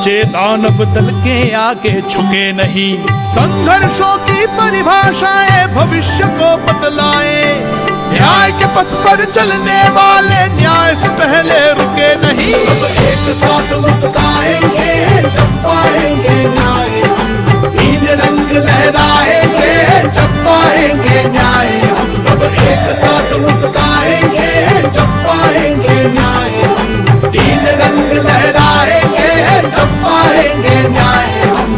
सच्चे दानव दल के आगे झुके नहीं। संघर्षों की परिभाषाएं भविष्य को बतलाए, न्याय के पथ पर चलने वाले न्याय से पहले रुके नहीं। सब एक साथ मुस्कुराएंगे जब पाएंगे न्याय, तीन रंग लहराएंगे जब पाएंगे न्याय। हम सब एक साथ मुस्कुराएंगे जब पाएंगे न्याय, तीन रंग लहराएंगे जब पाएंगे न्याय। हम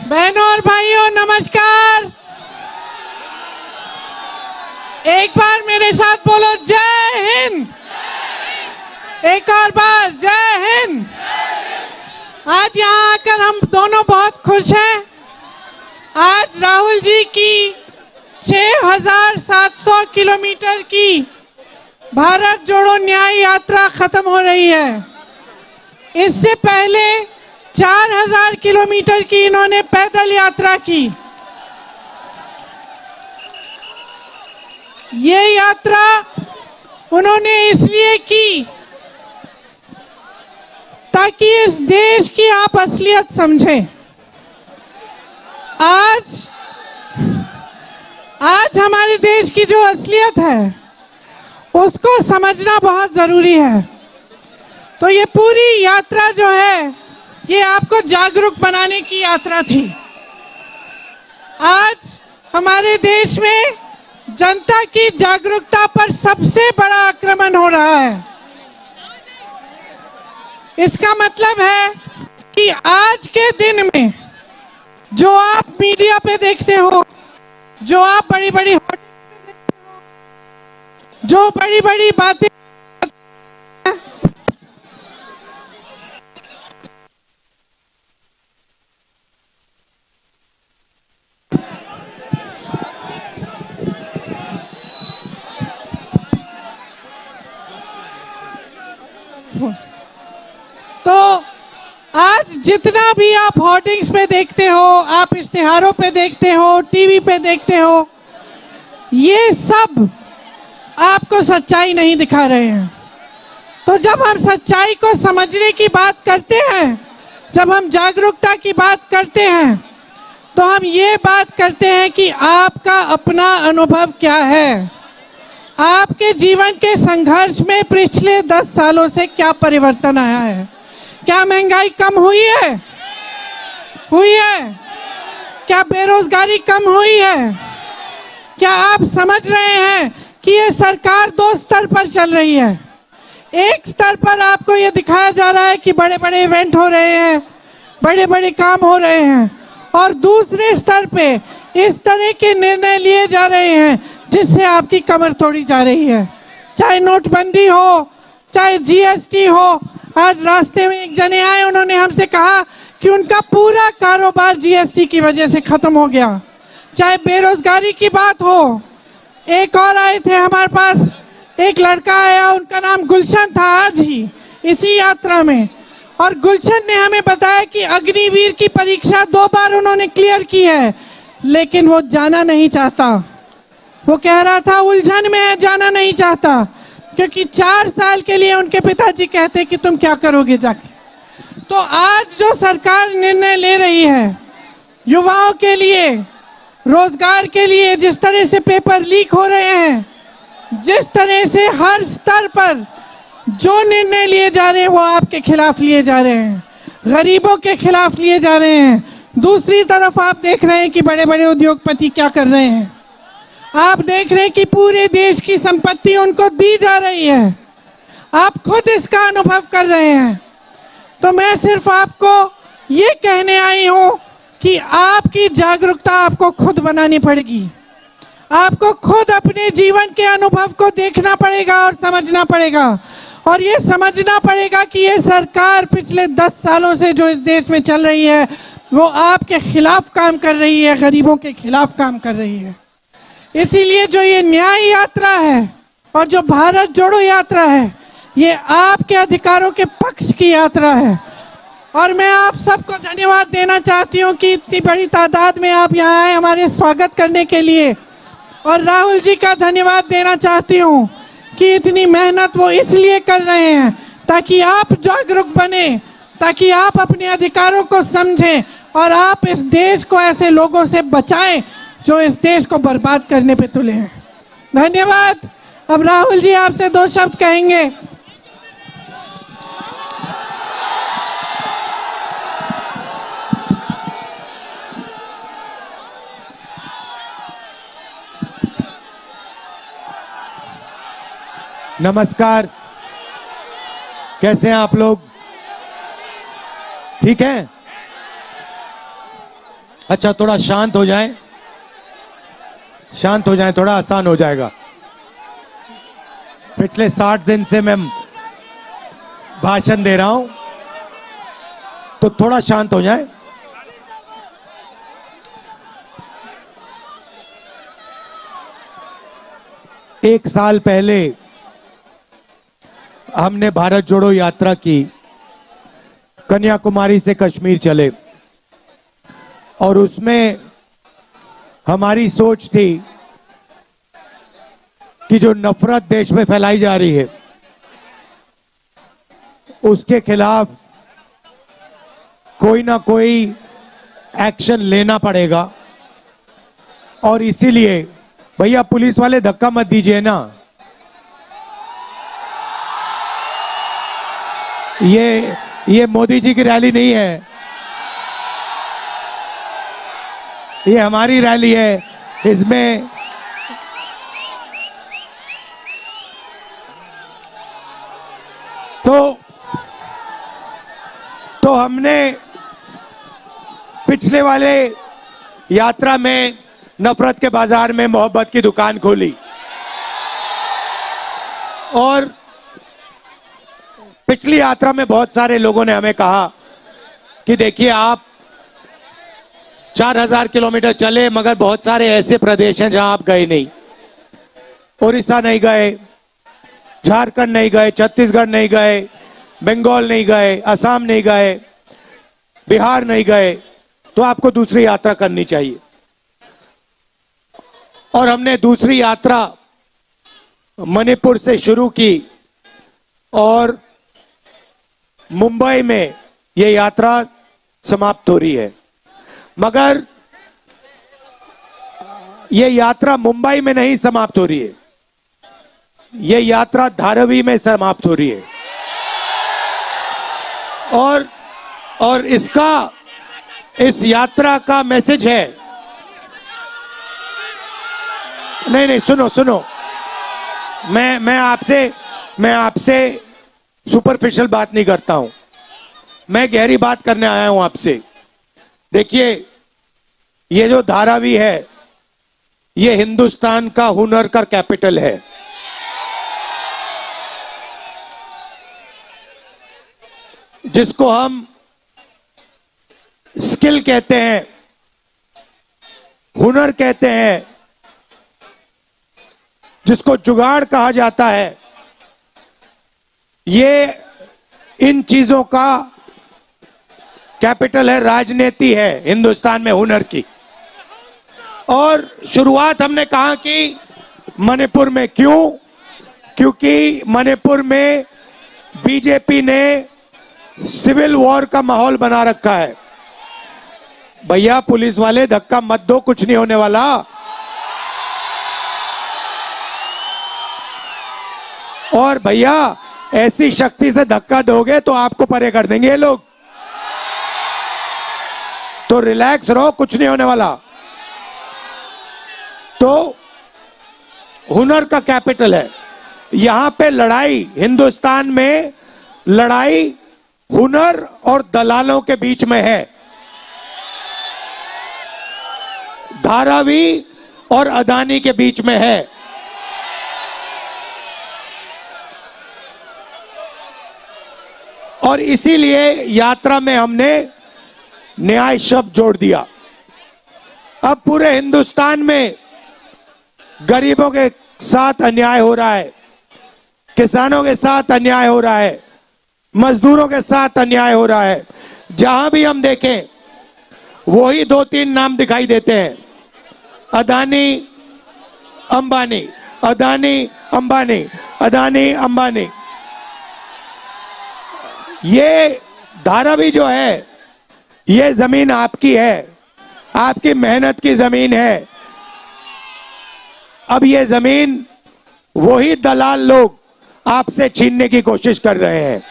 बहनों और भाइयों नमस्कार। एक बार मेरे साथ बोलो जय हिंद। एक और बार जय हिंद। आज यहाँ आकर हम दोनों बहुत खुश हैं। आज राहुल जी की 6,700 किलोमीटर की भारत जोड़ो न्याय यात्रा खत्म हो रही है। इससे पहले 4,000 किलोमीटर की इन्होंने पैदल यात्रा की। ये यात्रा उन्होंने इसलिए की ताकि इस देश की आप असलियत समझें। आज हमारे देश की जो असलियत है उसको समझना बहुत जरूरी है। तो ये पूरी यात्रा जो है ये आपको जागरूक बनाने की यात्रा थी। आज हमारे देश में जनता की जागरूकता पर सबसे बड़ा आक्रमण हो रहा है। इसका मतलब है कि आज के दिन में जो आप मीडिया पे देखते हो, जो आप बड़ी बड़ी जो बड़ी बड़ी बातें तो आज जितना भी आप होर्डिंग्स पे देखते हो, आप इश्तिहारों पे देखते हो, टीवी पे देखते हो, ये सब आपको सच्चाई नहीं दिखा रहे हैं। तो जब हम सच्चाई को समझने की बात करते हैं, जब हम जागरूकता की बात करते हैं, तो हम ये बात करते हैं कि आपका अपना अनुभव क्या है। आपके जीवन के संघर्ष में पिछले 10 सालों से क्या परिवर्तन आया है? क्या महंगाई कम हुई है? हुई है? क्या बेरोजगारी कम हुई है? क्या आप समझ रहे हैं कि ये सरकार 2 स्तर पर चल रही है? एक स्तर पर आपको ये दिखाया जा रहा है कि बड़े बड़े इवेंट हो रहे हैं, बड़े बड़े काम हो रहे हैं, और दूसरे स्तर पे इस तरह के निर्णय लिए जा रहे हैं जिससे आपकी कमर तोड़ी जा रही है। चाहे नोटबंदी हो, चाहे जीएसटी हो। आज रास्ते में एक जने आए, उन्होंने हमसे कहा कि उनका पूरा कारोबार जीएसटी की वजह से खत्म हो गया। चाहे बेरोजगारी की बात हो, एक और आए थे हमारे पास, एक लड़का आया, उनका नाम गुलशन था, आज ही इसी यात्रा में। और गुलशन ने हमें बताया कि अग्निवीर की परीक्षा 2 बार उन्होंने क्लियर की है, लेकिन वो जाना नहीं चाहता। वो कह रहा था उलझन में है, जाना नहीं चाहता, क्योंकि 4 साल के लिए उनके पिताजी कहते कि तुम क्या करोगे जाके। तो आज जो सरकार निर्णय ले रही है युवाओं के लिए, रोजगार के लिए, जिस तरह से पेपर लीक हो रहे हैं, जिस तरह से हर स्तर पर जो निर्णय लिए जा रहे हैं वो आपके खिलाफ लिए जा रहे हैं, गरीबों के खिलाफ लिए जा रहे हैं। दूसरी तरफ आप देख रहे हैं कि बड़े बड़े उद्योगपति क्या कर रहे हैं। आप देख रहे हैं कि पूरे देश की संपत्ति उनको दी जा रही है। आप खुद इसका अनुभव कर रहे हैं। तो मैं सिर्फ आपको ये कहने आई हूं कि आपकी जागरूकता आपको खुद बनानी पड़ेगी। आपको खुद अपने जीवन के अनुभव को देखना पड़ेगा और समझना पड़ेगा, और ये समझना पड़ेगा कि ये सरकार पिछले 10 सालों से जो इस देश में चल रही है वो आपके खिलाफ काम कर रही है, गरीबों के खिलाफ काम कर रही है। इसीलिए जो ये न्याय यात्रा है और जो भारत जोड़ो यात्रा है, ये आपके अधिकारों के पक्ष की यात्रा है। और मैं आप सबको धन्यवाद देना चाहती हूँ कि इतनी बड़ी तादाद में आप यहाँ आए हमारे स्वागत करने के लिए। और राहुल जी का धन्यवाद देना चाहती हूँ कि इतनी मेहनत वो इसलिए कर रहे हैं ताकि आप जागरूक बने, ताकि आप अपने अधिकारों को समझें और आप इस देश को ऐसे लोगों से बचाएं जो इस देश को बर्बाद करने पे तुले हैं। धन्यवाद। अब राहुल जी आपसे 2 शब्द कहेंगे। नमस्कार, कैसे हैं आप लोग? ठीक है? अच्छा, थोड़ा शांत हो जाएं, शांत हो जाएं, थोड़ा आसान हो जाएगा। पिछले 60 दिन से मैं भाषण दे रहा हूं, तो थोड़ा शांत हो जाएं। एक साल पहले हमने भारत जोड़ो यात्रा की, कन्याकुमारी से कश्मीर चले, और उसमें हमारी सोच थी कि जो नफरत देश में फैलाई जा रही है उसके खिलाफ कोई ना कोई एक्शन लेना पड़ेगा। और इसीलिए भैया पुलिस वाले धक्का मत दीजिए ना, ये मोदी जी की रैली नहीं है, ये हमारी रैली है। इसमें तो हमने पिछले वाले यात्रा में नफरत के बाजार में मोहब्बत की दुकान खोली, और पिछली यात्रा में बहुत सारे लोगों ने हमें कहा कि देखिए आप 4000 किलोमीटर चले, मगर बहुत सारे ऐसे प्रदेश हैं जहां आप गए नहीं। उड़ीसा नहीं गए, झारखंड नहीं गए, छत्तीसगढ़ नहीं गए, बंगाल नहीं गए, असम नहीं गए, बिहार नहीं गए, तो आपको दूसरी यात्रा करनी चाहिए। और हमने दूसरी यात्रा मणिपुर से शुरू की, और मुंबई में ये यात्रा समाप्त हो रही है। मगर ये यात्रा मुंबई में नहीं समाप्त हो रही है, ये यात्रा धारावी में समाप्त हो रही है। और इस यात्रा का मैसेज है, नहीं सुनो, मैं आपसे सुपरफिशियल बात नहीं करता हूं, मैं गहरी बात करने आया हूं आपसे। देखिए, ये जो धारावी है ये हिंदुस्तान का हुनर का कैपिटल है। जिसको हम स्किल कहते हैं, हुनर कहते हैं, जिसको जुगाड़ कहा जाता है, ये इन चीजों का कैपिटल है, राजनीति है हिंदुस्तान में हुनर की। और शुरुआत हमने कहा कि मणिपुर में, क्यों? क्योंकि मणिपुर में बीजेपी ने सिविल वॉर का माहौल बना रखा है। भैया पुलिस वाले धक्का मत दो, कुछ नहीं होने वाला। और भैया ऐसी शक्ति से धक्का दोगे तो आपको परे कर देंगे ये लोग, तो रिलैक्स रहो, कुछ नहीं होने वाला। तो हुनर का कैपिटल है यहां पे। लड़ाई हिंदुस्तान में, लड़ाई हुनर और दलालों के बीच में है, धारावी और अदानी के बीच में है। और इसीलिए यात्रा में हमने न्याय शब्द जोड़ दिया। अब पूरे हिंदुस्तान में गरीबों के साथ अन्याय हो रहा है, किसानों के साथ अन्याय हो रहा है, मजदूरों के साथ अन्याय हो रहा है। जहां भी हम देखें वही 2-3 नाम दिखाई देते हैं, अदानी अंबानी, अदानी अंबानी, अदानी अंबानी। ये धारावी जो है, ये जमीन आपकी है, आपकी मेहनत की जमीन है। अब ये जमीन वही दलाल लोग आपसे छीनने की कोशिश कर रहे हैं।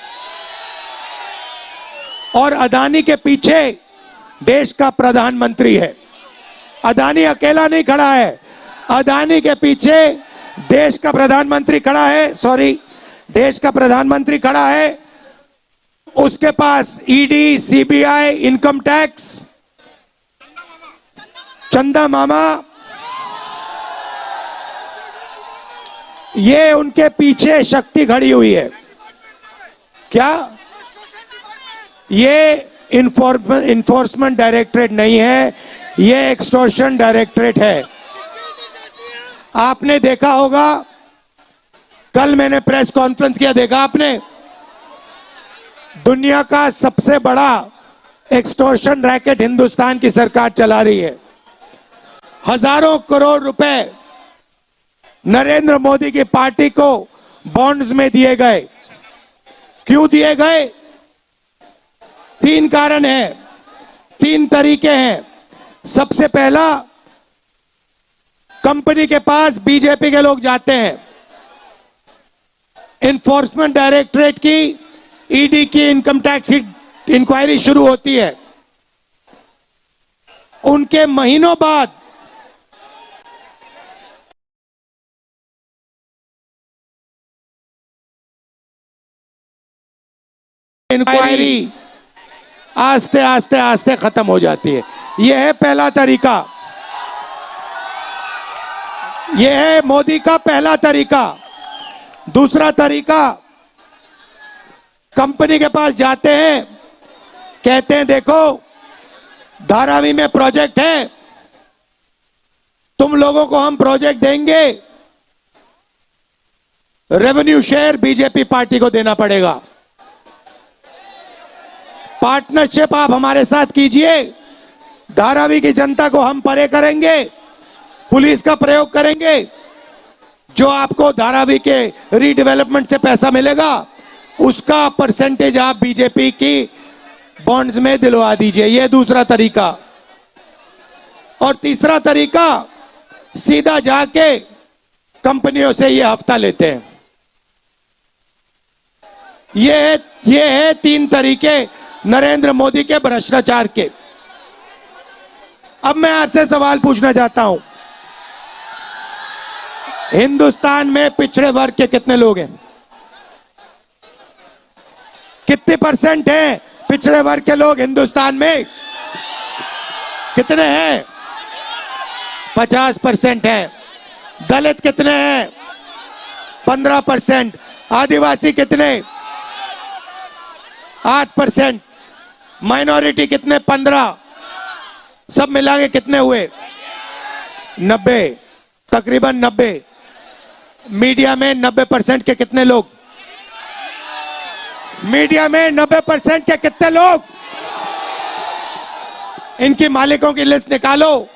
और अदानी के पीछे देश का प्रधानमंत्री है। अदानी अकेला नहीं खड़ा है, अदानी के पीछे देश का प्रधानमंत्री खड़ा है, देश का प्रधानमंत्री खड़ा है। उसके पास ईडी, सीबीआई, इनकम टैक्स, चंदा मामा, ये उनके पीछे शक्ति खड़ी हुई है। क्या ये इन्फोर्समेंट डायरेक्टरेट नहीं है, ये एक्सटॉर्शन डायरेक्टरेट है। आपने देखा होगा, कल मैंने प्रेस कॉन्फ्रेंस किया, देखा आपने? दुनिया का सबसे बड़ा एक्सटॉर्शन रैकेट हिंदुस्तान की सरकार चला रही है। हजारों करोड़ रुपए नरेंद्र मोदी की पार्टी को बॉन्ड्स में दिए गए। क्यों दिए गए? 3 कारण हैं, 3 तरीके हैं। सबसे पहला, कंपनी के पास बीजेपी के लोग जाते हैं, इन्फोर्समेंट डायरेक्टरेट की, ईडी की इनकम टैक्स इंक्वायरी शुरू होती है। उनके महीनों बाद इंक्वायरी आस्ते आस्ते आस्ते खत्म हो जाती है। यह है पहला तरीका, यह है मोदी का पहला तरीका। दूसरा तरीका, कंपनी के पास जाते हैं, कहते हैं देखो धारावी में प्रोजेक्ट है, तुम लोगों को हम प्रोजेक्ट देंगे, रेवेन्यू शेयर बीजेपी पार्टी को देना पड़ेगा, पार्टनरशिप आप हमारे साथ कीजिए, धारावी की जनता को हम परे करेंगे, पुलिस का प्रयोग करेंगे, जो आपको धारावी के रीडेवलपमेंट से पैसा मिलेगा उसका परसेंटेज आप बीजेपी की बॉन्ड्स में दिलवा दीजिए। यह दूसरा तरीका। और तीसरा तरीका, सीधा जाके कंपनियों से ये हफ्ता लेते हैं। ये है 3 तरीके नरेंद्र मोदी के भ्रष्टाचार के। अब मैं आपसे सवाल पूछना चाहता हूं, हिंदुस्तान में पिछड़े वर्ग के कितने लोग हैं? कितने % हैं पिछड़े वर्ग के लोग हिंदुस्तान में? कितने हैं? 50% हैं। दलित कितने हैं? 15%। आदिवासी कितने? 8%। माइनॉरिटी कितने? 15। सब मिला के कितने हुए? 90, तकरीबन 90। मीडिया में 90% के कितने लोग? मीडिया में 90% के कितने लोग? इनकी मालिकों की लिस्ट निकालो।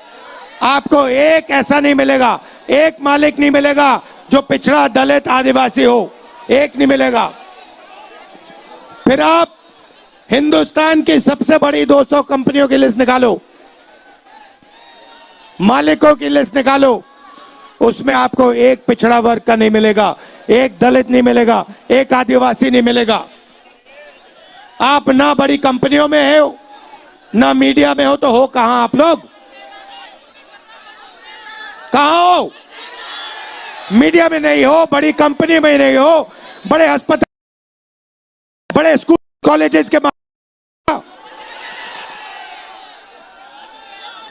आपको एक ऐसा नहीं मिलेगा, एक मालिक नहीं मिलेगा जो पिछड़ा, दलित, आदिवासी हो, एक नहीं मिलेगा। फिर आप हिंदुस्तान की सबसे बड़ी 200 कंपनियों की लिस्ट निकालो, मालिकों की लिस्ट निकालो, उसमें आपको एक पिछड़ा वर्ग का नहीं मिलेगा, एक दलित नहीं मिलेगा, एक आदिवासी नहीं मिलेगा। आप ना बड़ी कंपनियों में हो, ना मीडिया में हो, तो हो कहां आप लोग? कहां हो? मीडिया में नहीं हो, बड़ी कंपनी में नहीं हो, बड़े अस्पताल, बड़े स्कूल कॉलेजेस के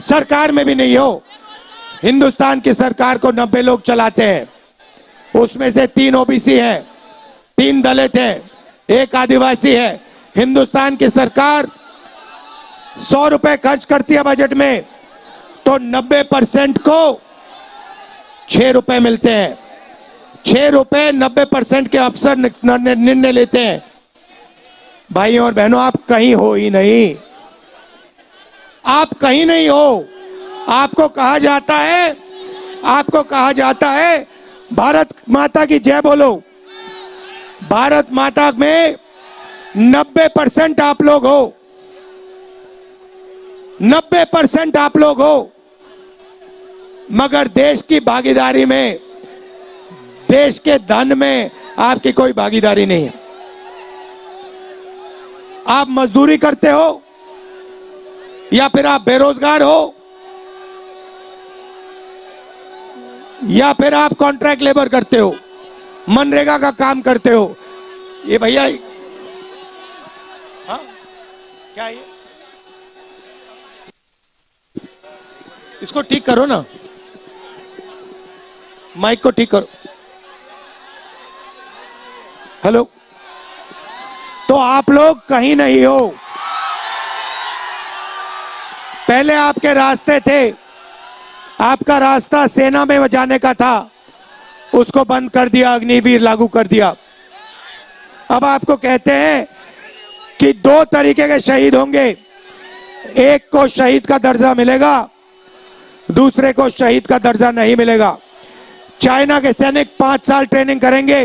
सरकार में भी नहीं हो। हिंदुस्तान की सरकार को 90 लोग चलाते हैं, उसमें से 3 ओबीसी है, 3 दलित है, 1 आदिवासी है। हिंदुस्तान की सरकार 100 रुपए खर्च करती है बजट में, तो 90% को 6 रुपए मिलते हैं। 6 रुपए 90% के अफसर निर्णय लेते हैं। भाइयों और बहनों, आप कहीं हो ही नहीं, आप कहीं नहीं हो। आपको कहा जाता है, आपको कहा जाता है भारत माता की जय बोलो। भारत माता में 90% आप लोग हो, 90% आप लोग हो, मगर देश की भागीदारी में, देश के धन में आपकी कोई भागीदारी नहीं है। आप मजदूरी करते हो या फिर आप बेरोजगार हो या फिर आप कॉन्ट्रैक्ट लेबर करते हो, मनरेगा का काम करते हो। ये भैया, हाँ क्या ये, इसको ठीक करो ना, माइक को ठीक करो। हेलो, तो आप लोग कहीं नहीं हो। पहले आपके रास्ते थे, आपका रास्ता सेना में जाने का था, उसको बंद कर दिया, अग्निवीर लागू कर दिया। अब आपको कहते हैं कि 2 तरीके के शहीद होंगे, एक को शहीद का दर्जा मिलेगा, दूसरे को शहीद का दर्जा नहीं मिलेगा। चाइना के सैनिक 5 साल ट्रेनिंग करेंगे,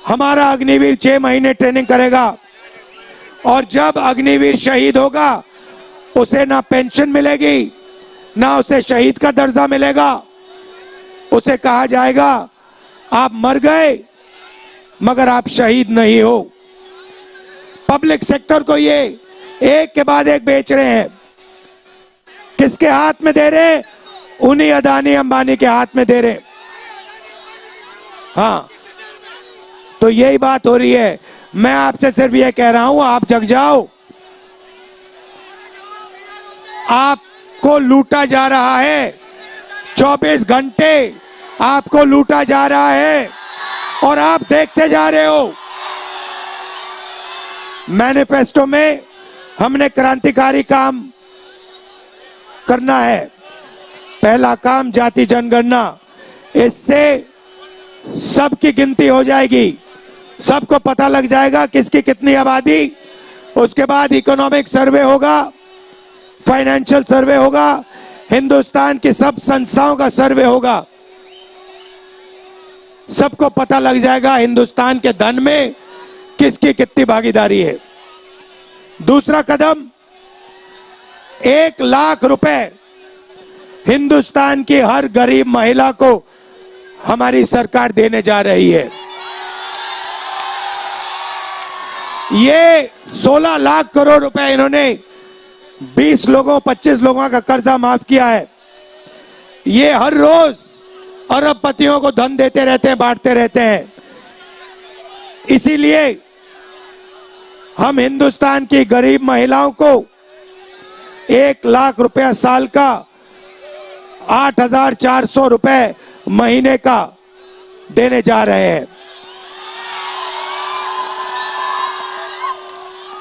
हमारा अग्निवीर 6 महीने ट्रेनिंग करेगा, और जब अग्निवीर शहीद होगा उसे ना पेंशन मिलेगी, ना उसे शहीद का दर्जा मिलेगा। उसे कहा जाएगा आप मर गए मगर आप शहीद नहीं हो। पब्लिक सेक्टर को ये एक के बाद एक बेच रहे हैं। किसके हाथ में दे रहे हैं? उन्हीं अदानी अंबानी के हाथ में दे रहे हैं। हाँ, तो यही बात हो रही है। मैं आपसे सिर्फ ये कह रहा हूं, आप जग जाओ। आपको लूटा जा रहा है, 24 घंटे आपको लूटा जा रहा है और आप देखते जा रहे हो। मैनिफेस्टो में हमने क्रांतिकारी काम करना है। पहला काम जाति जनगणना, इससे सबकी गिनती हो जाएगी, सबको पता लग जाएगा किसकी कितनी आबादी। उसके बाद इकोनॉमिक सर्वे होगा, फाइनेंशियल सर्वे होगा, हिंदुस्तान की सब संस्थाओं का सर्वे होगा। सबको पता लग जाएगा हिंदुस्तान के धन में किसकी कितनी भागीदारी है। दूसरा कदम, 1 लाख रुपए हिंदुस्तान की हर गरीब महिला को हमारी सरकार देने जा रही है। ये 16 लाख करोड़ रुपए इन्होंने 20 लोगों 25 लोगों का कर्जा माफ किया है। ये हर रोज अरबपतियों को धन देते रहते हैं, बांटते रहते हैं। इसीलिए हम हिंदुस्तान की गरीब महिलाओं को 1 लाख रुपया साल का, 8,400 रुपए महीने का देने जा रहे हैं।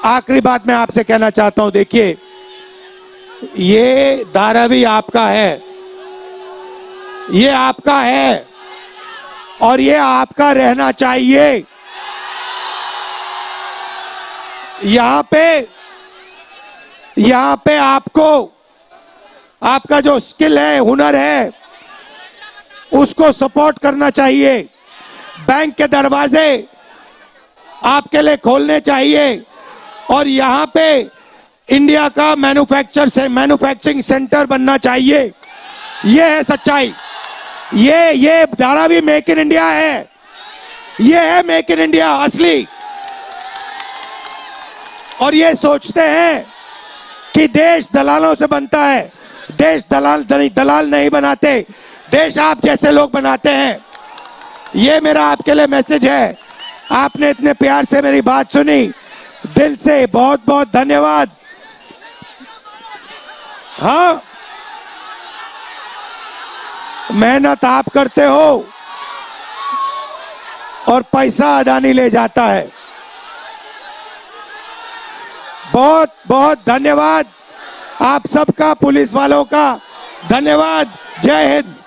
आखिरी बात मैं आपसे कहना चाहता हूं, देखिए ये धारावी आपका है, ये आपका है, और ये आपका रहना चाहिए। यहां पे आपको आपका जो स्किल है, हुनर है, उसको सपोर्ट करना चाहिए। बैंक के दरवाजे आपके लिए खोलने चाहिए और यहां पे इंडिया का मैन्युफैक्चरिंग सेंटर बनना चाहिए। ये है सच्चाई। ये धारावी मेक इन इंडिया है। ये है मेक इन इंडिया असली। और ये सोचते हैं कि देश दलालों से बनता है। देश दलाल नहीं बनाते, देश आप जैसे लोग बनाते हैं। ये मेरा आपके लिए मैसेज है। आपने इतने प्यार से मेरी बात सुनी, दिल से बहुत बहुत धन्यवाद। हाँ, मेहनत आप करते हो और पैसा अदानी ले जाता है। बहुत बहुत धन्यवाद आप सबका, पुलिस वालों का धन्यवाद। जय हिंद।